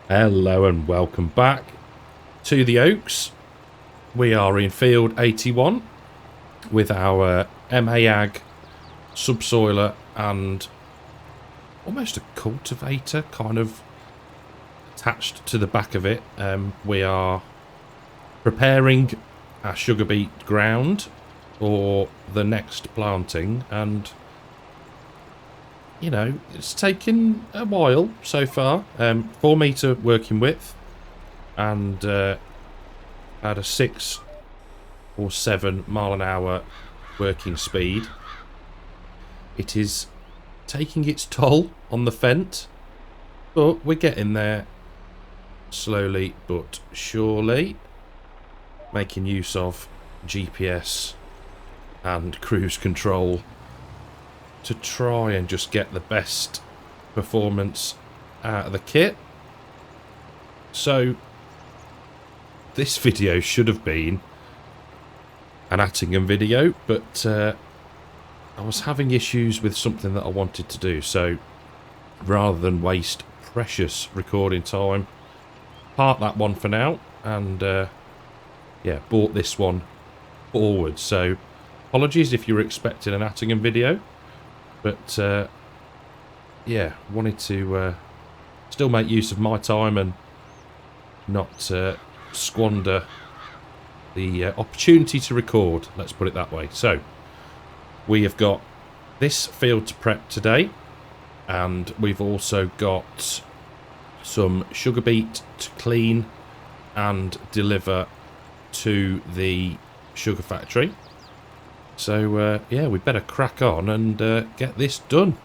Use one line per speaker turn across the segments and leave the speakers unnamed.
Hello and welcome back to the Oaks. We are in field 81 with our MA-Ag subsoiler and almost a cultivator kind of attached to the back of it. We are preparing our sugar beet ground for the next planting, and you know, it's taken a while so far. 4 metre working width, and at a 6 or 7 mile an hour working speed. It is taking its toll on the Fent, but we're getting there slowly but surely, making use of GPS and cruise control to try and just get the best performance out of the kit. So this video should have been an Attingham video, but I was having issues with something that I wanted to do, so rather than waste precious recording time, park that one for now, and yeah, brought this one forward. So apologies if you were expecting an Attingham video, but yeah, wanted to still make use of my time and not squander the opportunity to record, let's put it that way. So we have got this field to prep today, and we've also got some sugar beet to clean and deliver to the sugar factory. So yeah, we better crack on and get this done.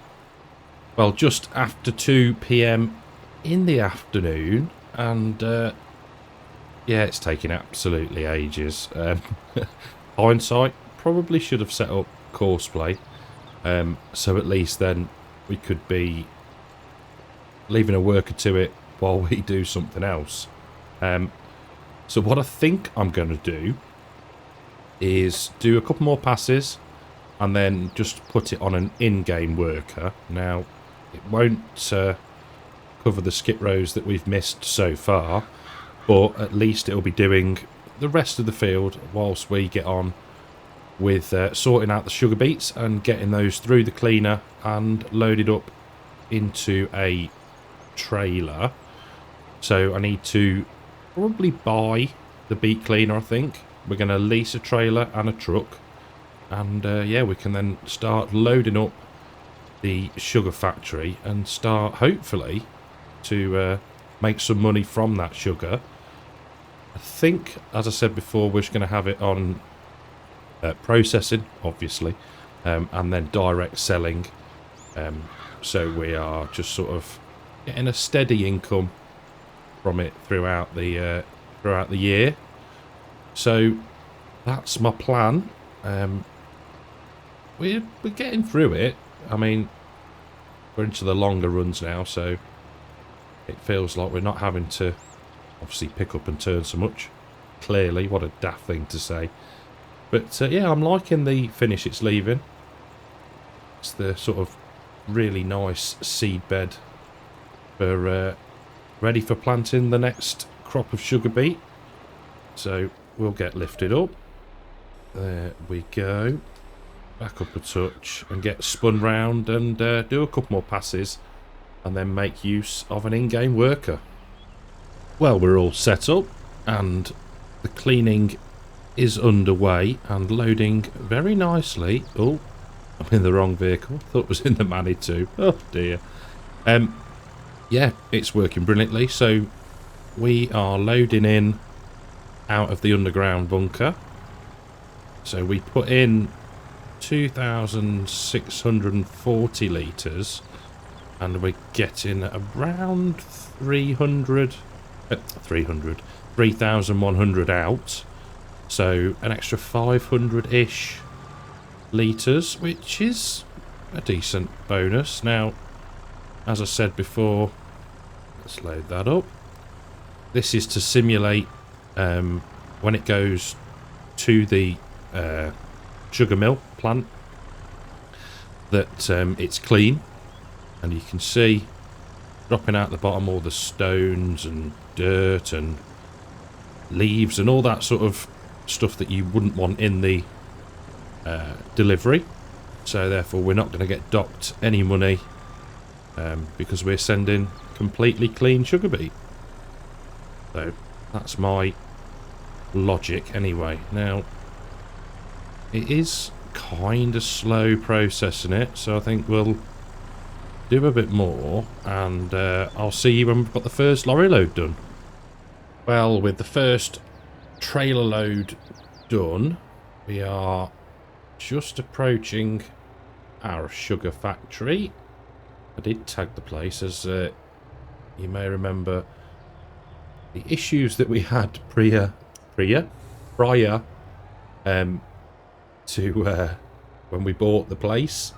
Well, just after 2 PM in the afternoon, and yeah, it's taking absolutely ages. Hindsight, probably should have set up courseplay, so at least then we could be leaving a worker to it while we do something else. So what I think I'm going to do is do a couple more passes and then just put it on an in-game worker. Now, it won't cover the skip rows that we've missed so far, but at least it'll be doing the rest of the field whilst we get on with sorting out the sugar beets and getting those through the cleaner and loaded up into a trailer. So I need to probably buy the beet cleaner, I think. We're going to lease a trailer and a truck, and yeah, we can then start loading up the sugar factory and start hopefully to make some money from that sugar. I think, as I said before, we're just going to have it on processing, obviously, and then direct selling. So we are just sort of getting a steady income from it throughout the year. So that's my plan. We're getting through it. I mean, we're into the longer runs now, so it feels like we're not having to obviously pick up and turn so much. Clearly, what a daft thing to say. But yeah, I'm liking the finish it's leaving. It's the sort of really nice seed bed for ready for planting the next crop of sugar beet. So we'll get lifted up. There we go. Back up a touch and get spun round and do a couple more passes and then make use of an in-game worker. Well, we're all set up and the cleaning is underway and loading very nicely. Oh, I'm in the wrong vehicle. Thought it was in the Manitou. Oh dear. Yeah, it's working brilliantly. So we are loading in out of the underground bunker. So we put in 2,640 litres and we're getting around 3,100 out. So an extra 500-ish litres, which is a decent bonus. Now, as I said before, let's load that up. This is to simulate when it goes to the sugar mill plant that it's clean, and you can see dropping out the bottom all the stones and dirt and leaves and all that sort of stuff that you wouldn't want in the delivery. So therefore we're not going to get docked any money because we're sending completely clean sugar beet. So that's my logic anyway. Now it is kind of slow processing it, so I think we'll do a bit more, and I'll see you when we've got the first lorry load done. Well, with the first trailer load done, we are just approaching our sugar factory. I did tag the place, as you may remember the issues that we had prior to when we bought the place.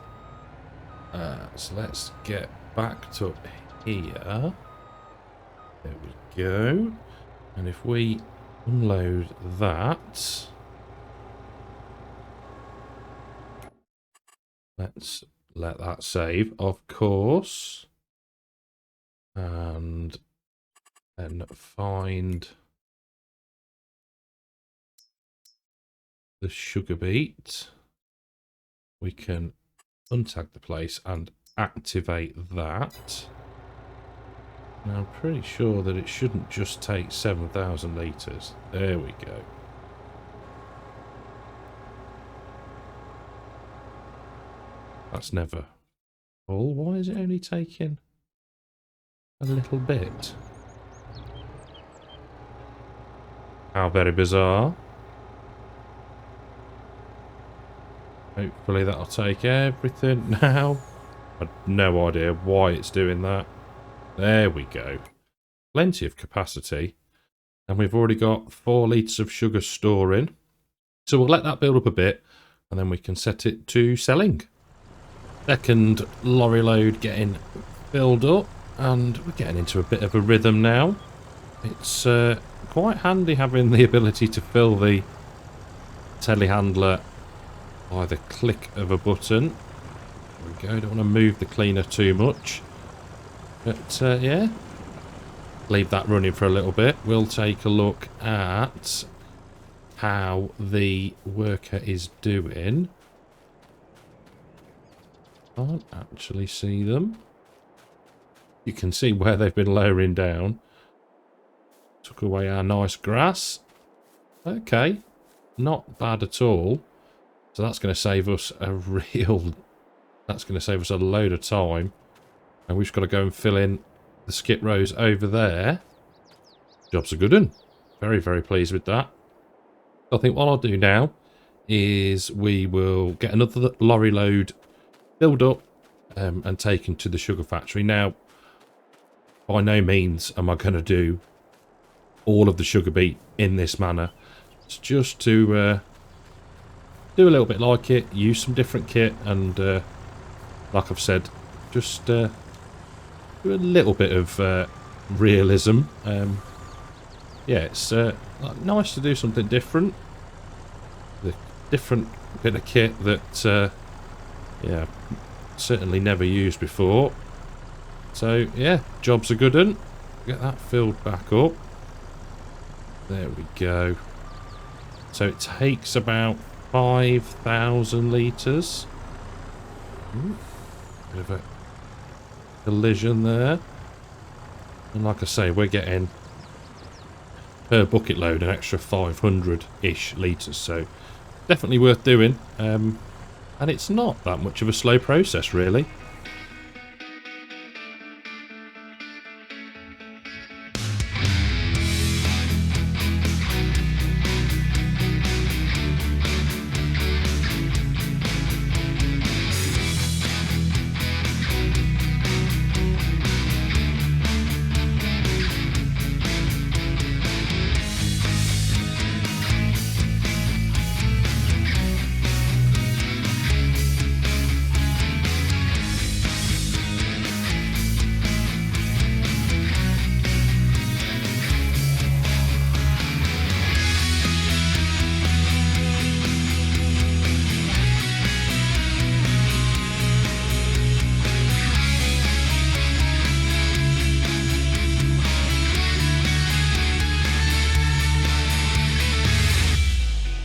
So let's get back up here. There we go. And if we unload that, let's let that save, of course. And then find the sugar beet. We can untag the place and activate that. Now I'm pretty sure that it shouldn't just take 7,000 litres. There we go. That's never full. Why is it only taking a little bit? How very bizarre. Hopefully that'll take everything now. I've no idea why it's doing that. There we go. Plenty of capacity. And we've already got 4 litres of sugar storing. So we'll let that build up a bit, and then we can set it to selling. Second lorry load getting filled up, and we're getting into a bit of a rhythm now. It's quite handy having the ability to fill the telehandler by the click of a button. There we go. Don't want to move the cleaner too much. But yeah, leave that running for a little bit. We'll take a look at how the worker is doing. Can't actually see them. You can see where they've been lowering down. Took away our nice grass. Okay, not bad at all. So that's going to save us that's going to save us a load of time. And we've just got to go and fill in the skip rows over there. Job's a good one. Very, very pleased with that. I think what I'll do now is we will get another lorry load filled up and taken to the sugar factory. Now, by no means am I going to do all of the sugar beet in this manner. It's just to do a little bit like it, use some different kit, and like I've said, just do a little bit of realism. Yeah, it's nice to do something different. The different bit of kit that yeah, certainly never used before. So yeah, job's a good one. Get that filled back up. There we go. So it takes about 5,000 litres. Bit of a collision there. And like I say, we're getting per bucket load an extra 500-ish litres. So definitely worth doing. And it's not that much of a slow process, really.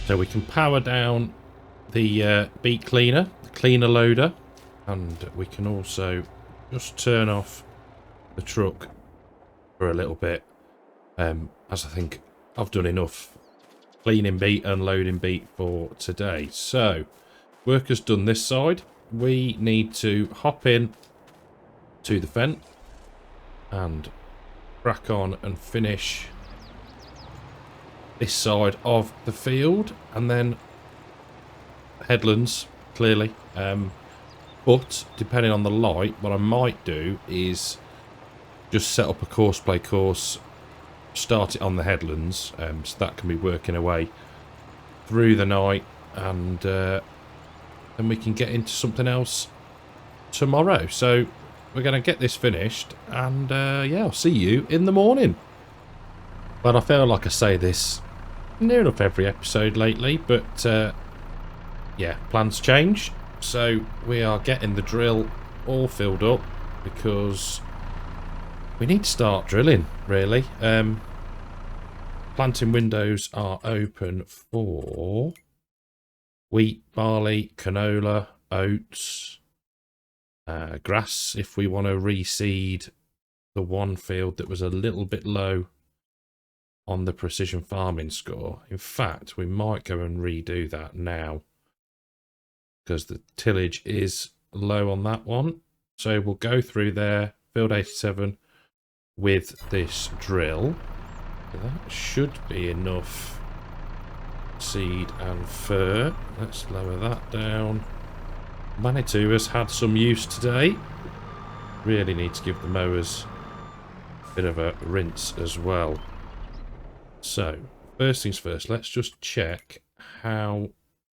So we can power down the beet cleaner, the cleaner loader, and we can also just turn off the truck for a little bit, as I think I've done enough cleaning beet and loading beet for today. So work has done this side. We need to hop in to the fence and crack on and finish this side of the field, and then headlands clearly, but depending on the light, what I might do is just set up a courseplay course, start it on the headlands, so that can be working away through the night, and then we can get into something else tomorrow. So we're going to get this finished, and yeah, I'll see you in the morning. But I feel like I say this near enough every episode lately, but yeah, plans change. So we are getting the drill all filled up because we need to start drilling, really. Planting windows are open for wheat, barley, canola, oats, grass if we want to reseed the one field that was a little bit low on the precision farming score. In fact, we might go and redo that now because the tillage is low on that one. So we'll go through there, field 87, with this drill. That should be enough seed and fur. Let's lower that down. Manitou has had some use today. Really need to give the mowers a bit of a rinse as well. So, first things first, let's just check how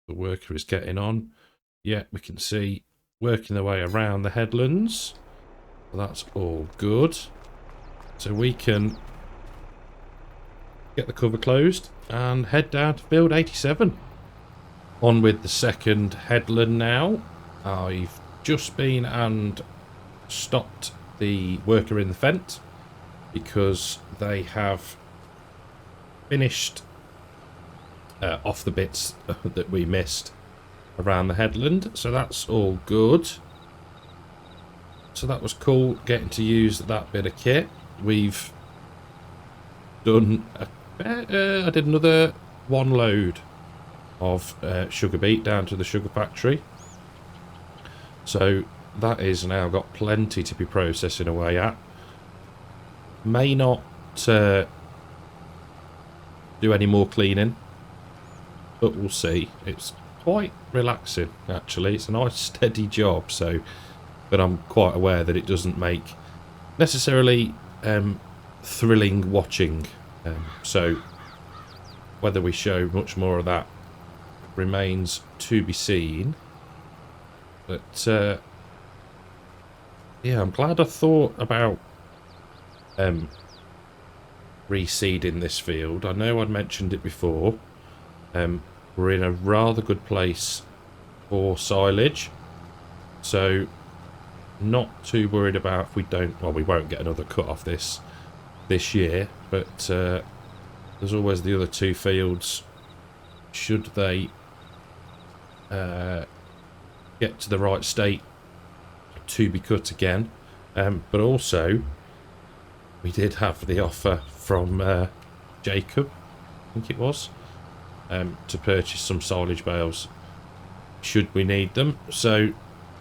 the worker is getting on. Yeah, we can see working their way around the headlands. That's all good. So we can get the cover closed and head down to field 87. On with the second headland now. I've just been and stopped the worker in the fence because they have finished off the bits that we missed around the headland, so that's all good. So that was cool getting to use that bit of kit. We've done I did another one load of sugar beet down to the sugar factory, so that is now got plenty to be processing away at. May not do any more cleaning, but we'll see. It's quite relaxing actually. It's a nice steady job, so, but I'm quite aware that it doesn't make necessarily thrilling watching, so whether we show much more of that remains to be seen. But yeah, I'm glad I thought about reseeding this field. I know I'd mentioned it before. We're in a rather good place for silage, so not too worried about if we don't, well, we won't get another cut off this year, but there's always the other two fields should they get to the right state to be cut again. But also we did have the offer from Jacob, I think it was, to purchase some silage bales should we need them, so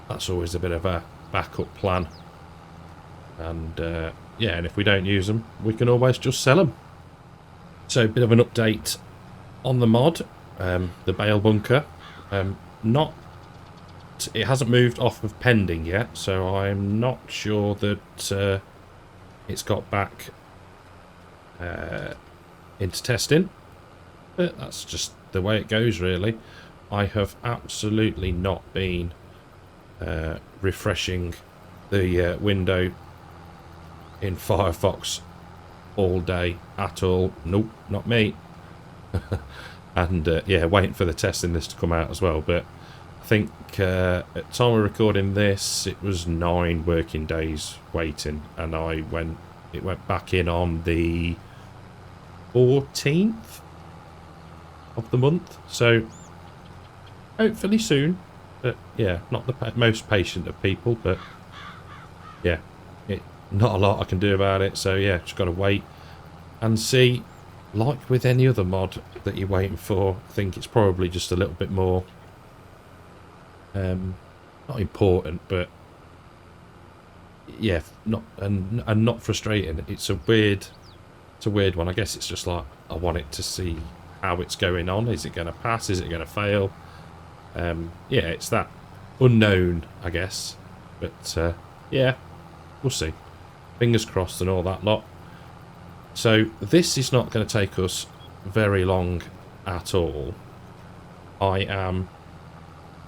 that's always a bit of a backup plan. And yeah, and if we don't use them, we can always just sell them. So a bit of an update on the mod, the bale bunker. It hasn't moved off of pending yet, so I'm not sure that it's got back into testing, but that's just the way it goes really. I have absolutely not been refreshing the window in Firefox all day at all. Nope, not me. And yeah, waiting for the testing this to come out as well, but I think at the time of recording this it was 9 working days waiting, and it went back in on the 14th of the month. So hopefully soon. But yeah, not the most patient of people, but yeah, not a lot I can do about it. So yeah, just got to wait and see. Like with any other mod that you're waiting for, I think it's probably just a little bit more not important, but yeah, not and not frustrating. It's a weird one. I guess it's just like I want it to see how it's going on. Is it going to pass? Is it going to fail? Yeah, it's that unknown, I guess. But yeah, we'll see. Fingers crossed and all that lot. So this is not going to take us very long at all. I am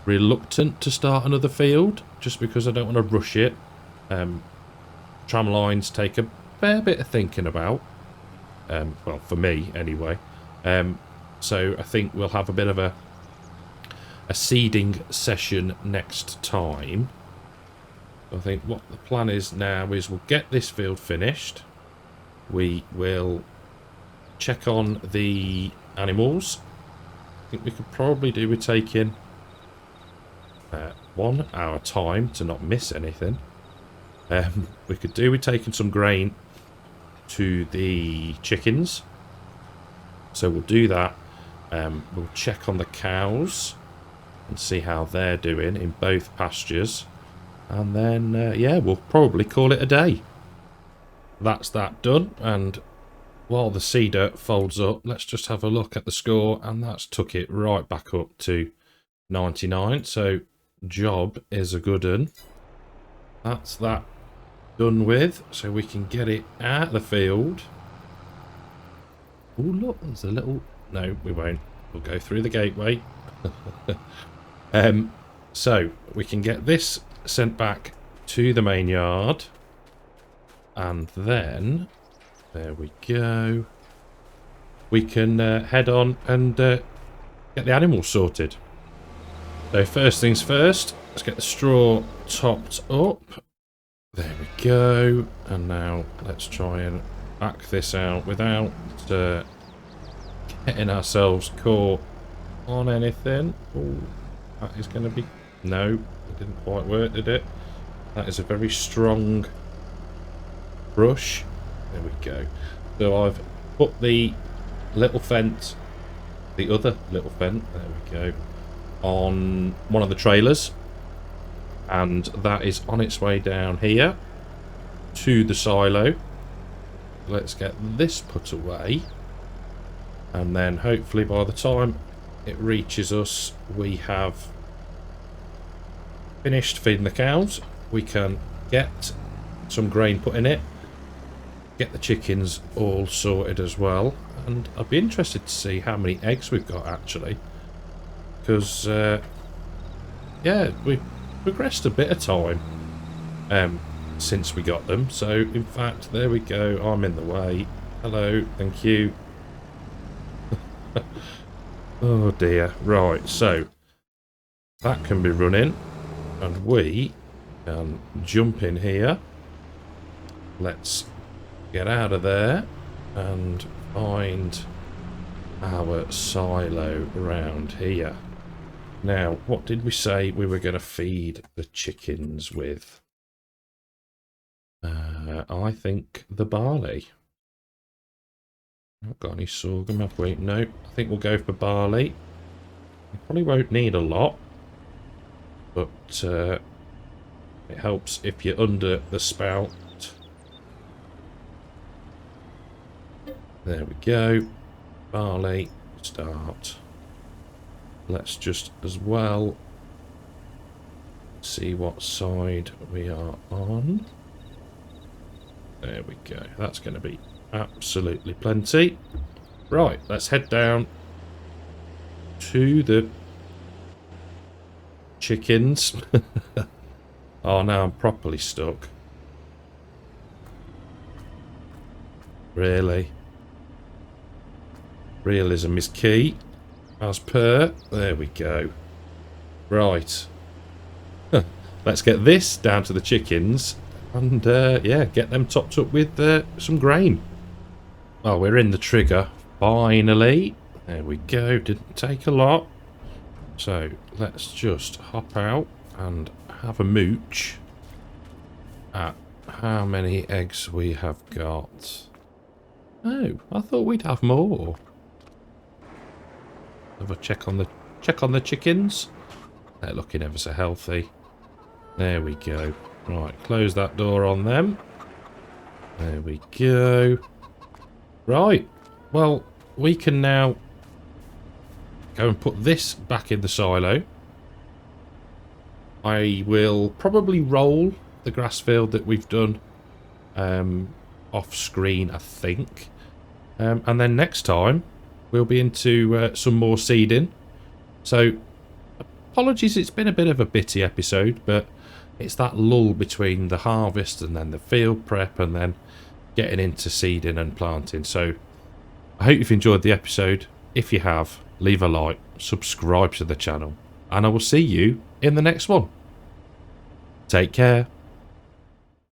reluctant to start another field just because I don't want to rush it. Tram lines take a fair bit of thinking about. Well, for me anyway. So I think we'll have a bit of a seeding session next time. I think what the plan is now is we'll get this field finished. We will check on the animals. I think we could probably do with taking 1 hour time to not miss anything. We could do with taking some grain to the chickens. So we'll do that. We'll check on the cows and see how they're doing in both pastures. And then, yeah, we'll probably call it a day. That's that done. And while the seeder folds up, let's just have a look at the score. And that's took it right back up to 99. So job is a good one. That's that done with. So we can get it out the field. Oh, look, there's a little... No, we won't. We'll go through the gateway. So we can get this sent back to the main yard. And then, there we go. We can head on and get the animals sorted. So first things first, let's get the straw topped up. There we go. And now let's try and back this out without getting ourselves caught on anything. Oh, that is going to be... No, it didn't quite work, did it? That is a very strong brush. There we go. So I've put the little fence, the other little fence, there we go, on one of the trailers. And that is on its way down here to the silo. Let's get this put away. And then hopefully by the time it reaches us, we have finished feeding the cows. We can get some grain put in it, get the chickens all sorted as well, and I'd be interested to see how many eggs we've got actually, because yeah, we've progressed a bit of time since we got them. So in fact, there we go, I'm in the way. Hello, thank you. Oh dear. Right, so that can be running, and we can jump in here. Let's get out of there and find our silo around here. Now, what did we say we were going to feed the chickens with? I think the barley. Not got any sorghum, have we? No, I think we'll go for barley. We probably won't need a lot, but it helps if you're under the spout. There we go. Barley, start. Let's just as well see what side we are on. There we go. That's going to be absolutely plenty. Right, let's head down to the chickens. Oh, now I'm properly stuck. Really? Realism is key. As per. There we go. Right. Let's get this down to the chickens and yeah, get them topped up with some grain. Well, we're in the trigger finally. There we go. Didn't take a lot. So let's just hop out and have a mooch at how many eggs we have got. Oh, I thought we'd have more. Have a check on the chickens. They're looking ever so healthy. There we go. Right, close that door on them. There we go. Right. Well, we can now go and put this back in the silo. I will probably roll the grass field that we've done off screen, I think. And then next time we'll be into some more seeding. So apologies, it's been a bit of a bitty episode, but it's that lull between the harvest and then the field prep and then getting into seeding and planting. So I hope you've enjoyed the episode. If you have, leave a like, subscribe to the channel, and I will see you in the next one. Take care.